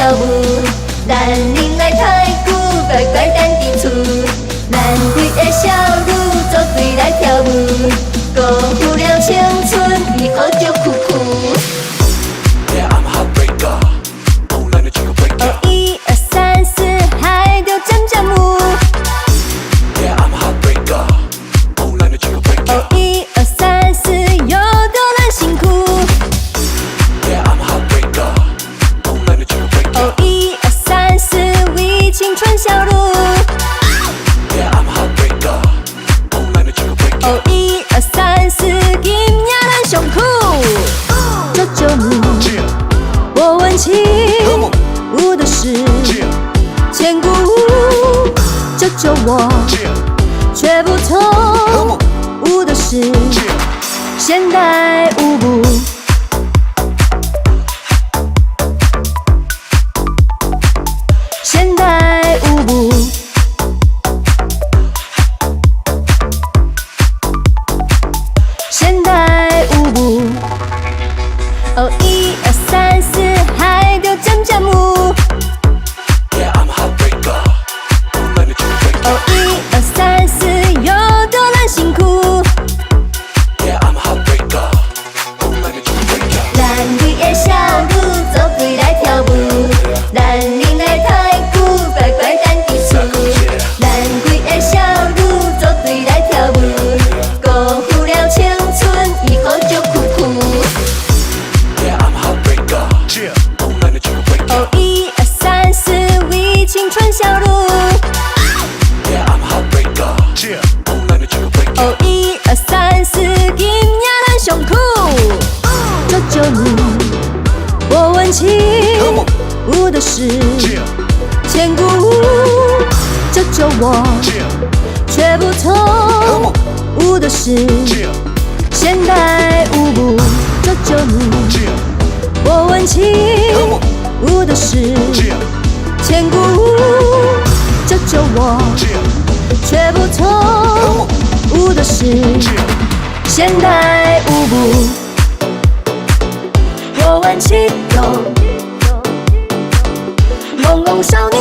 跳舞，咱恁来太鼓，乖乖等伫厝。咱几个少女做对来跳舞，辜负了青春，以后就哭哭。Yeah, I'm a heartbreaker. Oh, let me take a break. 哦，1、2、3、4，还着渐渐舞。Yeah, I'm a heartbreaker. Oh, let me take a break. 哦，1、2、3、4，又着咱辛苦。Yeah, I'm a heartbreaker. Oh, let me take a break. 哦，1、2、3、4，为青春笑路。Yeah, I'm a heartbreaker. Oh, let me take a break. 哦，1、2、3、4，今夜咱上苦。这就你，我问起，舞的是千古，这就我，却不同，舞的是现代舞步。现代舞步，现代舞步。哦，1、2、3、4，还着渐渐舞。Yeah, I'm a heartbreaker. Oh, let me take a break. 哦，1、2、3、4，又着咱辛苦。Yeah, I'm a heartbreaker. Oh, let me take a break. 咱几个少女做对来跳舞，咱恁来太鼓，乖乖等伫厝。咱几个少女做对来跳舞，辜负了青春，以后就哭哭。Yeah, I'm a heartbreaker. Oh, let me take a break. 哦，1、2、3、4，为青春笑路。Yeah, I'm a heartbreaker. Oh, let me take a break. 哦，1、2、3、4，今夜咱上苦。这就你，我问起，舞的是千古，这就我，却不同，舞的是现代舞步。这就你，我问起，舞的是千古，这就我，却不同，舞的是现代舞步。我挽起梦，朦胧少年。